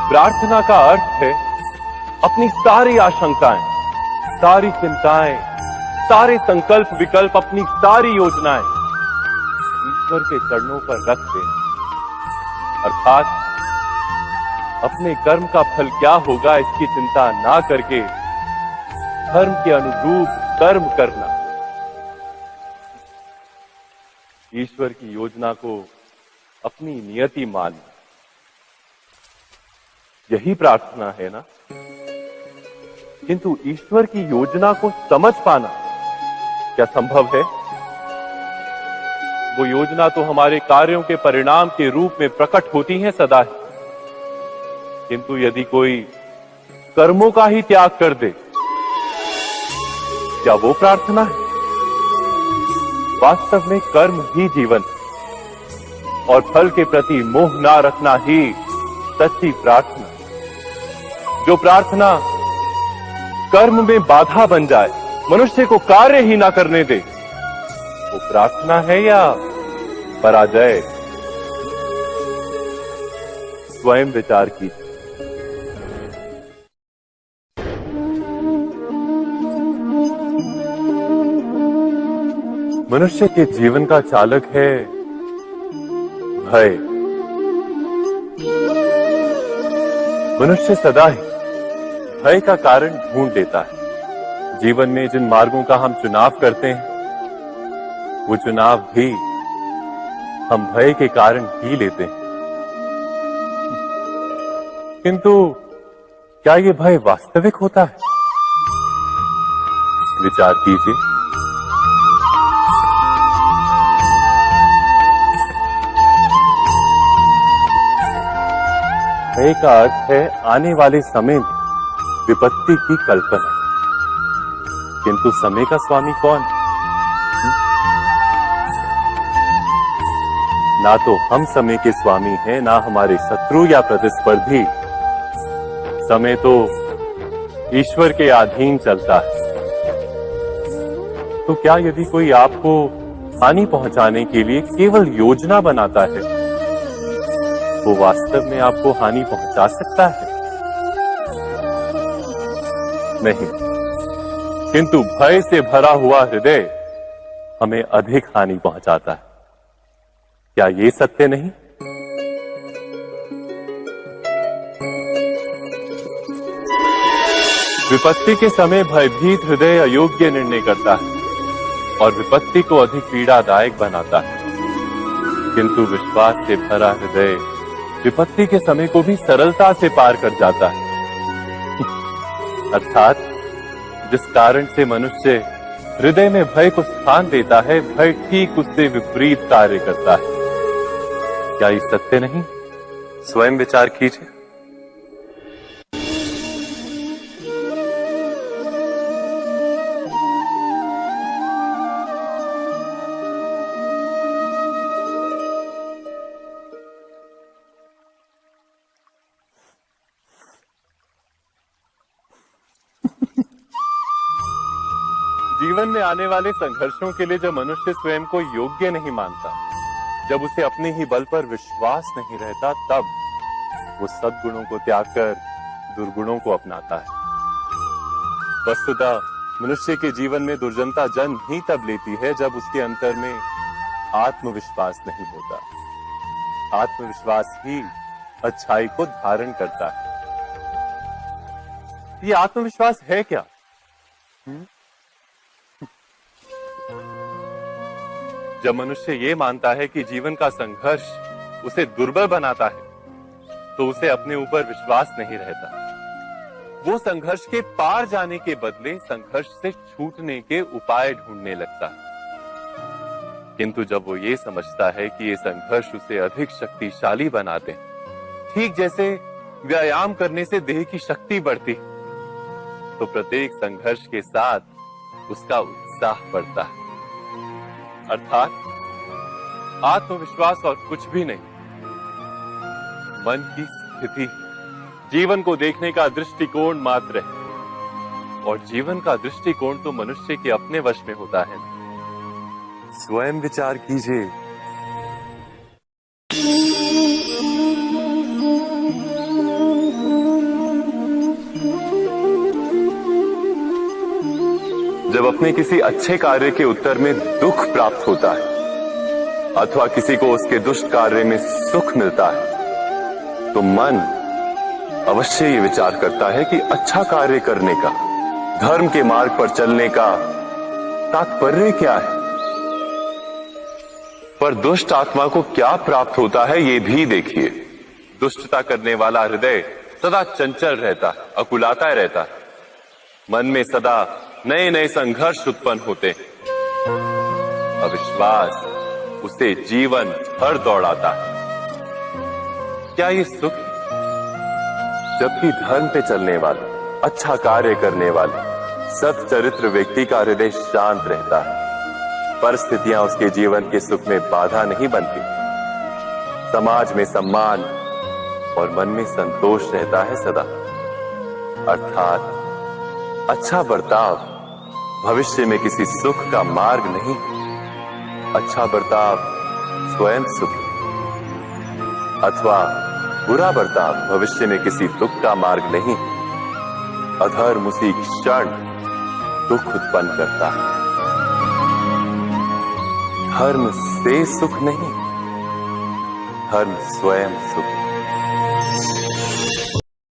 प्रार्थना का अर्थ है अपनी सारी आशंकाएं, सारी चिंताएं, सारे संकल्प विकल्प, अपनी सारी योजनाएं ईश्वर के चरणों पर रख देना। अर्थात अपने कर्म का फल क्या होगा इसकी चिंता ना करके धर्म के अनुरूप कर्म करना। ईश्वर की योजना को अपनी नियति मानना, यही प्रार्थना है ना। किंतु ईश्वर की योजना को समझ पाना क्या संभव है? वो योजना तो हमारे कार्यों के परिणाम के रूप में प्रकट होती है सदा ही, किंतु यदि कोई कर्मों का ही त्याग कर दे, क्या वो प्रार्थना है? वास्तव में कर्म ही जीवन और फल के प्रति मोह ना रखना ही सच्ची प्रार्थना। जो प्रार्थना कर्म में बाधा बन जाए, मनुष्य को कार्य ही ना करने दे, वो प्रार्थना है या पराजय? स्वयं विचार कीजिए। मनुष्य के जीवन का चालक है भय। मनुष्य सदा ही भय का कारण ढूंढ लेता है। जीवन में जिन मार्गों का हम चुनाव करते हैं, वो चुनाव भी हम भय के कारण ही लेते हैं। किंतु क्या ये भय वास्तविक होता है? विचार कीजिए। भय का अर्थ है आने वाले समय में विपत्ति की कल्पना। किंतु समय का स्वामी कौन? ना तो हम समय के स्वामी हैं, ना हमारे शत्रु या प्रतिस्पर्धी। समय तो ईश्वर के अधीन चलता है। तो क्या यदि कोई आपको हानि पहुंचाने के लिए केवल योजना बनाता है, वो वास्तव में आपको हानि पहुंचा सकता है? नहीं। किंतु भय से भरा हुआ हृदय हमें अधिक हानि पहुंचाता है। क्या ये सत्य नहीं? विपत्ति के समय भयभीत हृदय अयोग्य निर्णय करता है और विपत्ति को अधिक पीड़ादायक बनाता है। किंतु विश्वास से भरा हृदय विपत्ति के समय को भी सरलता से पार कर जाता है। अर्थात जिस कारण से मनुष्य हृदय में भय को स्थान देता है, भय ठीक उससे विपरीत कार्य करता है। क्या ये सत्य नहीं? स्वयं विचार कीजिए। जीवन में आने वाले संघर्षों के लिए जब मनुष्य स्वयं को योग्य नहीं मानता, जब उसे अपने ही बल पर विश्वास नहीं रहता, तब वो सद्गुणों को त्याग कर दुर्गुणों को अपनाता है। वस्तुतः मनुष्य के जीवन में दुर्जनता जन्म ही तब लेती है जब उसके अंतर में आत्मविश्वास नहीं होता। आत्मविश्वास ही अच्छाई को धारण करता है। ये आत्मविश्वास है क्या? जब मनुष्य ये मानता है कि जीवन का संघर्ष उसे दुर्बल बनाता है, तो उसे अपने ऊपर विश्वास नहीं रहता। वो संघर्ष के पार जाने के बदले संघर्ष से छूटने के उपाय ढूंढने लगता है। किंतु जब वो ये समझता है कि ये संघर्ष उसे अधिक शक्तिशाली बनाते हैं, ठीक जैसे व्यायाम करने से देह की शक्ति बढ़ती, तो प्रत्येक संघर्ष के साथ उसका उत्साह बढ़ता है। अर्थात आत्मविश्वास और कुछ भी नहीं, मन की स्थिति, जीवन को देखने का दृष्टिकोण मात्र है। और जीवन का दृष्टिकोण तो मनुष्य के अपने वश में होता है। स्वयं विचार कीजिए। अपने किसी अच्छे कार्य के उत्तर में दुख प्राप्त होता है अथवा किसी को उसके दुष्ट कार्य में सुख मिलता है, तो मन अवश्य ये विचार करता है कि अच्छा कार्य करने का, धर्म के मार्ग पर चलने का तात्पर्य क्या है। पर दुष्ट आत्मा को क्या प्राप्त होता है ये भी देखिए। दुष्टता करने वाला हृदय सदा चंचल रहता है, अकुलाता रहता है। मन में सदा नए नए संघर्ष उत्पन्न होते हैं। अविश्वास उसे जीवन भर दौड़ाता है। क्या ये सुख है? जबकि धर्म पे चलने वाले, अच्छा कार्य करने वाले, सत् चरित्र व्यक्ति का हृदय शांत रहता है। परिस्थितियां उसके जीवन के सुख में बाधा नहीं बनती। समाज में सम्मान और मन में संतोष रहता है सदा। अर्थात अच्छा बर्ताव भविष्य में किसी सुख का मार्ग नहीं, अच्छा बर्ताव स्वयं सुख, अथवा बुरा बर्ताव भविष्य में किसी दुख का मार्ग नहीं। अधर्म उसी क्षण दुख उत्पन्न करता है। धर्म से सुख नहीं, धर्म स्वयं सुख।